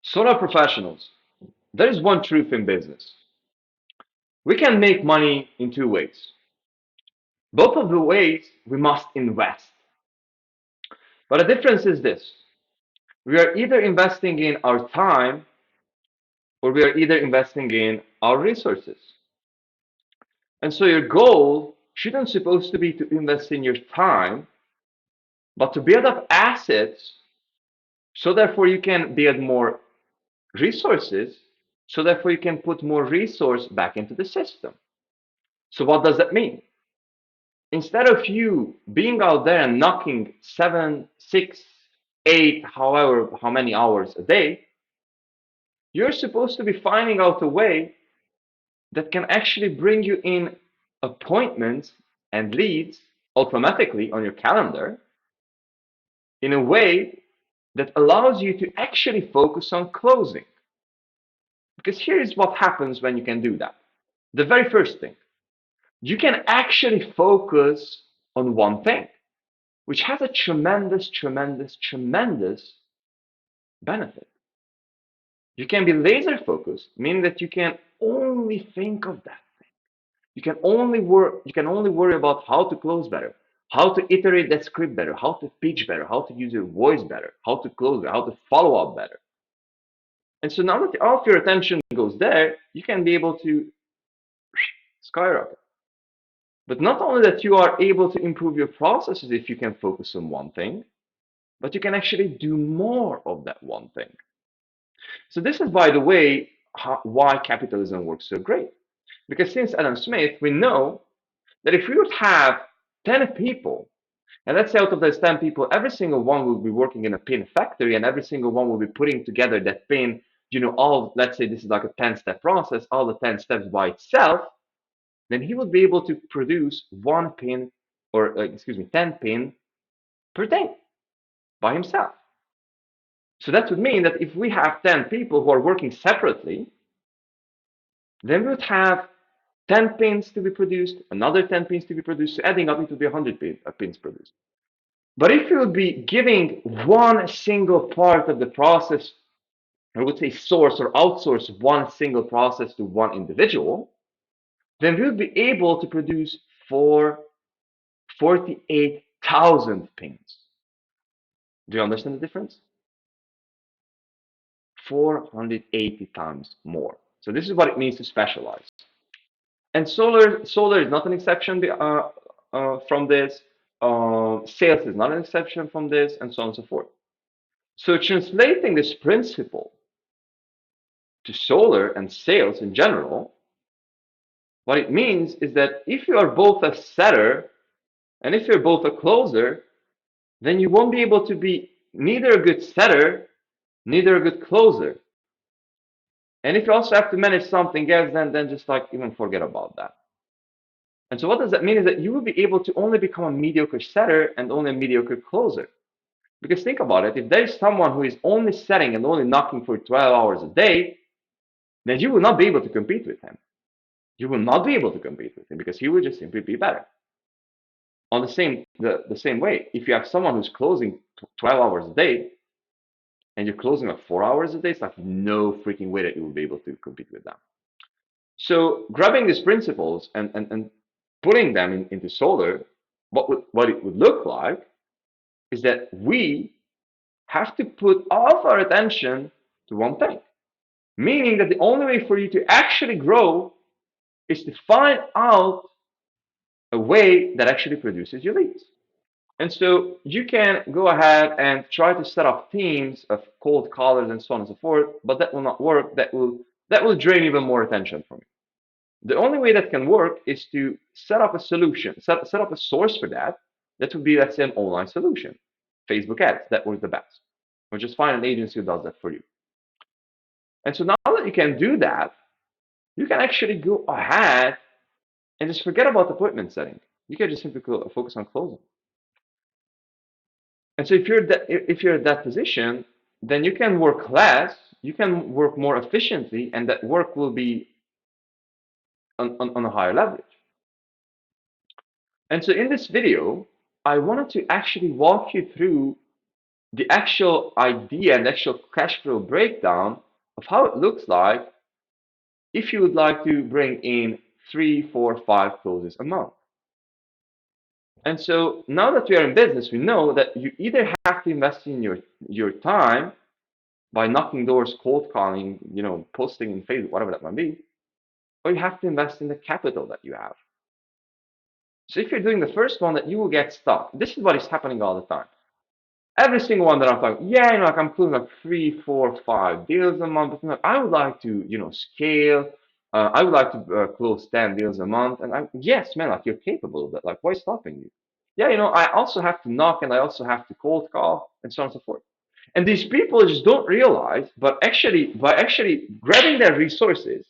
Solar professionals, there is one truth in business. We can make money in two ways. Both of the ways we must invest. But the difference is this. We are either investing in our time or we are either investing in our resources. And so your goal shouldn't supposed to be to invest in your time, but to build up assets so therefore you can build more resources, so therefore you can put more resource back into the system. So what does that mean? Instead of you being out there and knocking 7, 6, 8, however, how many hours a day, you're supposed to be finding out a way that can actually bring you in appointments and leads automatically on your calendar in a way that allows you to actually focus on closing. Because here is what happens when you can do that. The very first thing, you can actually focus on one thing, which has a tremendous, tremendous, tremendous benefit. You can be laser focused, meaning that you can only think of that thing. You can only worry about how to close better, how to iterate that script better, how to pitch better, how to use your voice better, how to close better, how to follow up better. And so now that all of your attention goes there, you can be able to skyrocket. But not only that you are able to improve your processes if you can focus on one thing, but you can actually do more of that one thing. So this is, by the way, why capitalism works so great. Because since Adam Smith, we know that if we would have 10 people, and let's say out of those 10 people, every single one will be working in a pin factory, and every single one will be putting together that pin, let's say this is like a 10-step process, all the 10 steps by itself, then he would be able to produce one pin, or 10 pin per day by himself. So that would mean that if we have 10 people who are working separately, then we would have 10 pins to be produced, another 10 pins to be produced, so adding up it would be 100 pins produced. But if you would be giving one single part of the process, I would say source or outsource one single process to one individual, then we would be able to produce 48,000 pins. Do you understand the difference? 480 times more. So this is what it means to specialize. And solar is not an exception from this. Sales is not an exception from this, and so on and so forth. So translating this principle to solar and sales in general, what it means is that if you are both a setter and if you're both a closer, then you won't be able to be neither a good setter, neither a good closer. And if you also have to manage something else, then just like even forget about that. And so what does that mean is that you will be able to only become a mediocre setter and only a mediocre closer. Because think about it, if there's someone who is only setting and only knocking for 12 hours a day, then you will not be able to compete with him. You will not be able to compete with him because he will just simply be better. On the same way, if you have someone who's closing 12 hours a day and you're closing like 4 hours a day, it's like no freaking way that you will be able to compete with them. So grabbing these principles and putting them into solar, what it would look like is that we have to put all of our attention to one thing. Meaning that the only way for you to actually grow is to find out a way that actually produces your leads. And so you can go ahead and try to set up teams of cold callers and so on and so forth, but that will not work. That will drain even more attention from you. The only way that can work is to set up a solution, set up a source for that. That would be, let's say, an online solution. Facebook ads, that works the best. Or just find an agency who does that for you. And so now that you can do that, you can actually go ahead and just forget about appointment setting. You can just simply focus on closing. And so if you're at that position, then you can work less, you can work more efficiently, and that work will be on a higher leverage. And so in this video, I wanted to actually walk you through the actual idea and actual cash flow breakdown of how it looks like if you would like to bring in 3, 4, 5 closes a month. And so now that we are in business, we know that you either have to invest in your time by knocking doors, cold calling, posting in Facebook, whatever that might be, or you have to invest in the capital that you have. So if you're doing the first one, that you will get stuck. This is what is happening all the time. Every single one that I'm talking, yeah, like I'm closing like 3, 4, 5 deals a month. But I would like to, scale. I would like to close 10 deals a month. And yes, man, like you're capable of that. Like, why is stopping you? Yeah, I also have to knock and I also have to cold call and so on and so forth. And these people just don't realize, but actually, by actually grabbing their resources,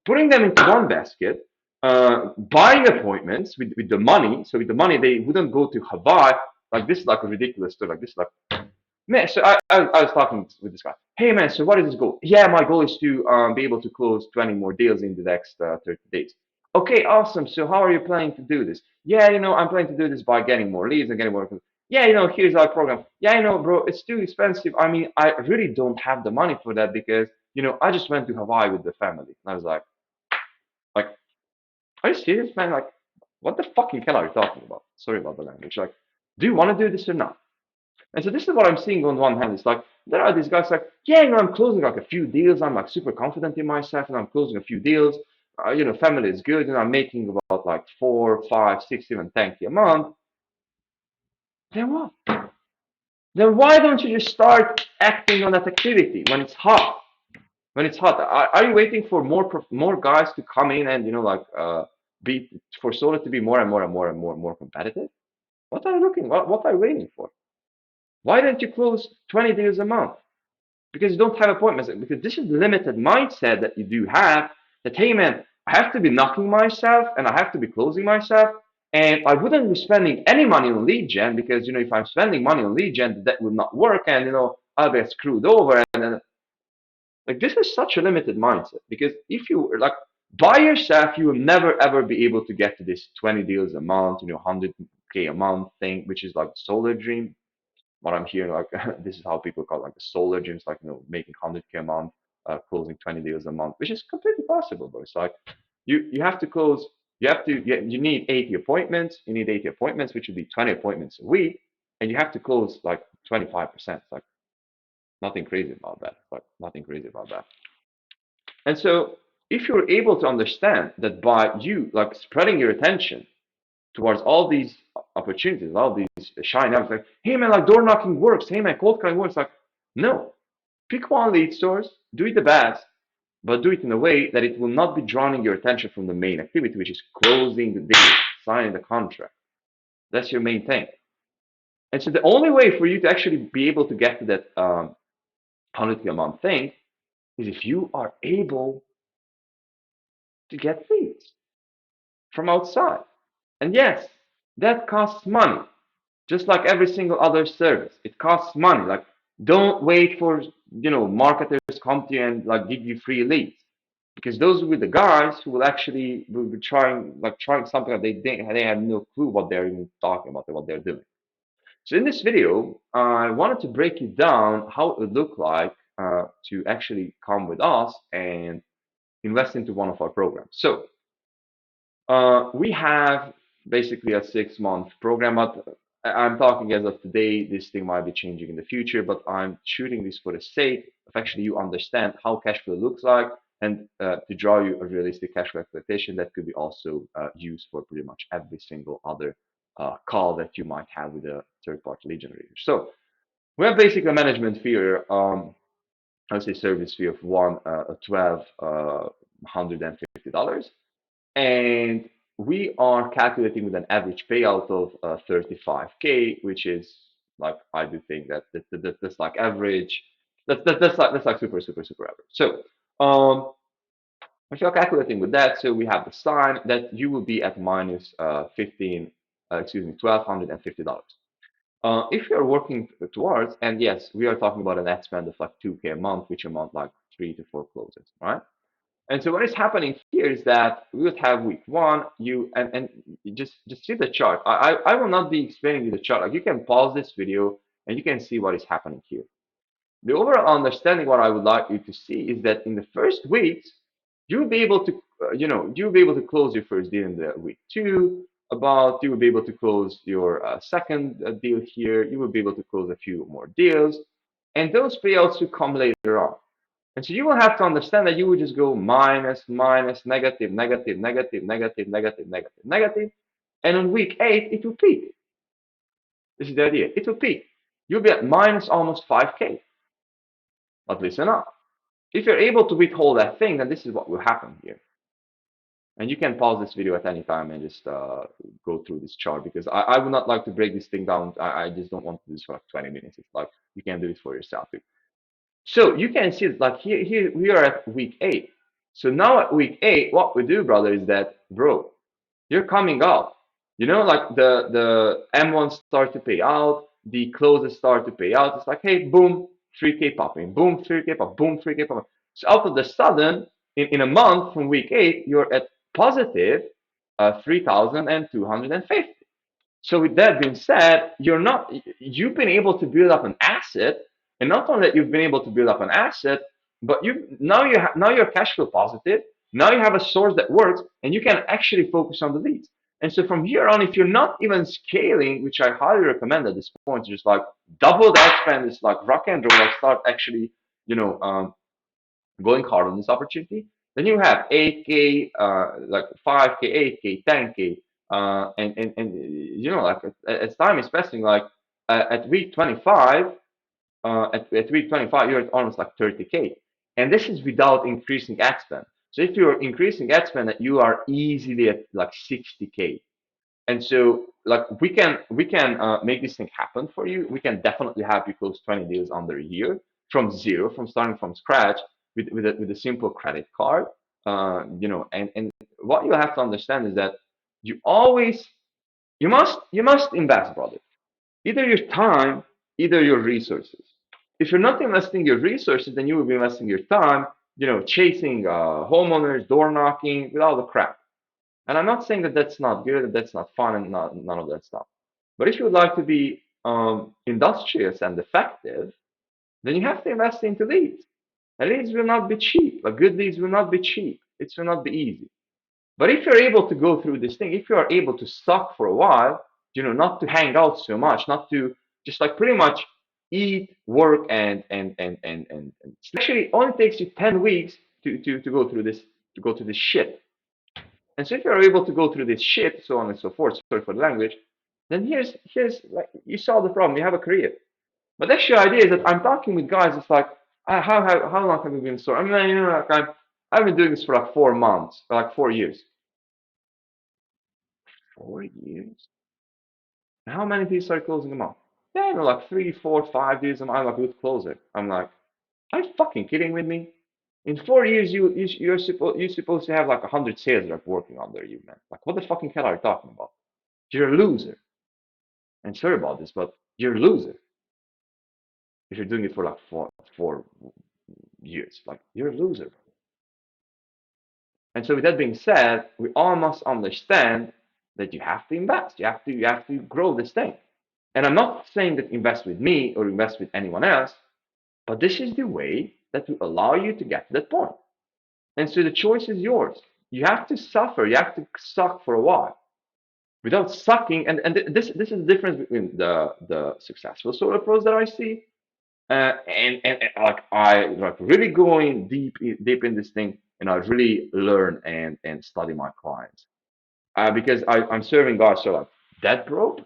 putting them into one basket, buying appointments with the money. So with the money, they wouldn't go to Hawaii. Like this is like a ridiculous story. Like this is like, man. So I was talking with this guy. Hey man, so what is this goal? Yeah, my goal is to be able to close 20 more deals in the next 30 days. Okay, awesome. So how are you planning to do this? Yeah, I'm planning to do this by getting more leads and getting more. Yeah, here's our program. Yeah, bro, it's too expensive. I mean, I really don't have the money for that because I just went to Hawaii with the family. And I was like, are you serious, man? Like, what the fucking hell are you talking about? Sorry about the language. Like, do you want to do this or not? And so this is what I'm seeing on one hand. It's like there are these guys like, yeah, I'm closing like a few deals. I'm like super confident in myself, and I'm closing a few deals. Family is good, and I'm making about like 4, 5, 6, even 10K a month. Then what? Then why don't you just start acting on that activity when it's hot? When it's hot, are you waiting for more guys to come in and be for solar to be more and more and more and more and more competitive? What are you looking? What are you waiting for? Why don't you close 20 deals a month? Because you don't have appointments. Because this is the limited mindset that you do have. That hey man, I have to be knocking myself and I have to be closing myself, and I wouldn't be spending any money on lead gen because if I'm spending money on lead gen, that will not work, and I'll get screwed over, and then like this is such a limited mindset because if you like by yourself, you will never ever be able to get to this 20 deals a month, 100K a month thing, which is like the solar dream. What I'm hearing, like this is how people call it, like the solar dreams, like making 100K a month, closing 20 deals a month, which is completely possible. But it's like you have to close. You need 80 appointments. You need 80 appointments, which would be 20 appointments a week, and you have to close like 25%. Like nothing crazy about that. Like nothing crazy about that. And so if you're able to understand that by you like spreading your attention towards all these opportunities, all these shiny numbers, like, hey man, like door knocking works, hey man, cold calling works. Like, no, pick one lead source, do it the best, but do it in a way that it will not be drawing your attention from the main activity, which is closing the deal, signing the contract. That's your main thing. And so the only way for you to actually be able to get to that 100K a month thing is if you are able to get leads from outside. And yes, that costs money, just like every single other service. It costs money. Like, don't wait for marketers come to you and like give you free leads, because those will be the guys who will be trying something that they have no clue what they're even talking about or what they're doing. So in this video, I wanted to break it down how it would look like to actually come with us and invest into one of our programs. So we have basically a 6-month program, but I'm talking as of today. This thing might be changing in the future, but I'm shooting this for the sake of actually you understand how cash flow looks like and to draw you a realistic cash flow expectation that could be also used for pretty much every single other call that you might have with a third-party lead generator. So we have basically a management fee, I would say service fee of $1,250. And we are calculating with an average payout of 35K, which is like I do think that's like average. That's like super average. So if you're calculating with that, so we have the sign that you will be at minus 15, $1,250. If you're working towards, and yes, we are talking about an ad spend of like 2K a month, which amount like 3 to 4 closes, right? And so what is happening here is that we would have week one, and you just see the chart. I will not be explaining you the chart. Like you can pause this video And you can see what is happening here. The overall understanding, what I would like you to see, is that in the first weeks, you'll be able to, you'll be able to close your first deal in the week two. About you will be able to close your second deal here. You will be able to close a few more deals, and those payouts will come later on. And so you will have to understand that you will just go minus, minus, negative, negative, negative, negative, negative, negative, negative, and on week 8 it will peak. This is the idea. It will peak. You'll be at minus almost 5K. But listen up. If you're able to withhold that thing, then this is what will happen here. And you can pause this video at any time and just go through this chart, because I would not like to break this thing down. I just don't want to do this for like 20 minutes. It's like you can do it for yourself. So you can see that, like here we are at week 8. So now at week 8, what we do, brother, is that, bro, you're coming up. Like the M1 start to pay out, the closes start to pay out. It's like, hey, boom, 3K popping, boom, 3K pop, boom, 3K popping. So out of the sudden, in a month from week 8, you're at positive 3,250. So with that being said, you've been able to build up an asset, and not only that you've been able to build up an asset, but now you're cash flow positive. Now you have a source that works, and you can actually focus on the leads. And so from here on, if you're not even scaling, which I highly recommend at this point, just like double that spend, it's like rock and roll, like start actually, going hard on this opportunity. Then you have 8K, like 5K, 8K, 10K, and like as time is passing, like at week 25, at week 25, you're at almost like 30K, and this is without increasing ad spend. So if you're increasing ad spend, you are easily at like 60K. And so, like, we can make this thing happen for you. We can definitely have you close 20 deals under a year from zero, from starting from scratch with a simple credit card. And what you have to understand is that you always you must invest, brother. Either your time, either your resources. If you're not investing your resources, then you will be investing your time, chasing homeowners, door knocking, with all the crap. And I'm not saying that that's not good, that that's not fun, and none of that stuff. But if you would like to be industrious and effective, then you have to invest into leads. And leads will not be cheap. Like, good leads will not be cheap. It will not be easy. But if you're able to go through this thing, if you are able to suck for a while, not to hang out so much, not to just like pretty much eat, work, and actually only takes you 10 weeks to go through this, to go through this shit. And so if you're able to go through this shit, so on and so forth, sorry for the language, then here's like, you solve the problem, you have a career. But the actual idea is that I'm talking with guys. It's like, how long have you been in store? I mean, like I've been doing this for like 4 months, or like 4 years. 4 years? And how many people are closing a month? Yeah, like 3, 4, 5 deals. I'm like a good closer. I'm like, are you fucking kidding with me? In 4 years, you're supposed to have like 100 sales reps working under you, man. Like, what the fucking hell are you talking about? You're a loser. And sorry about this, but you're a loser if you're doing it for like four years. Like, you're a loser. And so with that being said, we all must understand that you have to invest. You have to grow this thing. And I'm not saying that invest with me or invest with anyone else, but this is the way that will allow you to get to that point. And so the choice is yours. You have to suffer. You have to suck for a while without sucking. And this is the difference between the successful solar pros that I see, and like I like really going deep in this thing, and I really learn and study my clients, because I'm serving guys who are like that broke,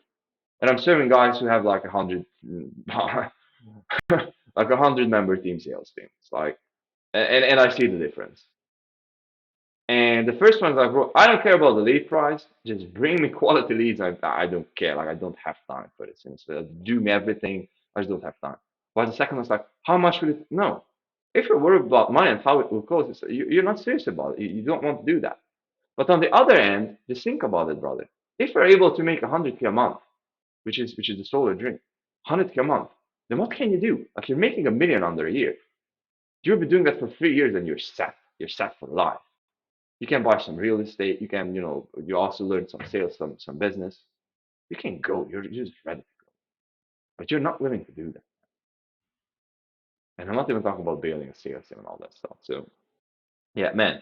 and I'm serving guys who have like 100 like 100 member team sales team. It's like, and I see the difference. And the first one is like, bro, I don't care about the lead price. Just bring me quality leads. I don't care. Like, I don't have time for this. And so do me everything. I just don't have time. But the second one's like, how much will it? No. If you're worried about money and how it will cost, you're not serious about it. You don't want to do that. But on the other end, just think about it, brother. If you're able to make 100K a month, which is the solar dream, 100K a month, then what can you do? Like, you're making 1 million under a year. You'll be doing that for 3 years, and you're set. You're set for life. You can buy some real estate. You can, you also learn some sales, some business. You can go. You're just ready to go. but you're not willing to do that. And I'm not even talking about bailing a sales team and all that stuff. So yeah, man.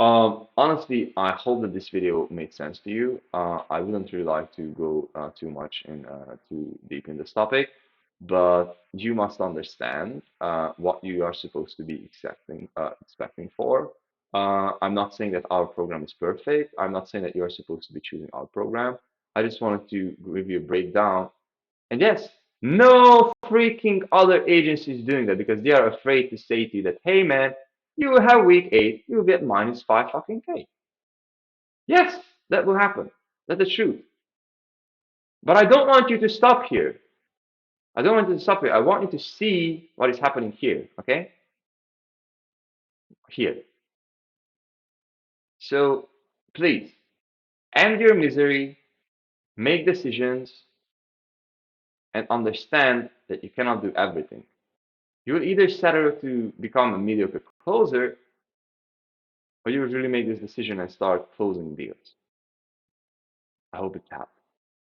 Honestly, I hope that this video made sense to you. I wouldn't really like to go too much in too deep in this topic, but you must understand what you are supposed to be expecting for. I'm not saying that our program is perfect. I'm not saying that you're supposed to be choosing our program. I just wanted to give you a breakdown. And yes, no freaking other agencies doing that because they are afraid to say to you that, hey man, you will have week 8, you will get -5 fucking K. Yes, that will happen. That's the truth. But I don't want you to stop here. I don't want you to stop here. I want you to see what is happening here, okay? Here. So please, end your misery, make decisions, and understand that you cannot do everything. You will either settle to become a mediocre closer, or you will really make this decision and start closing deals. I hope it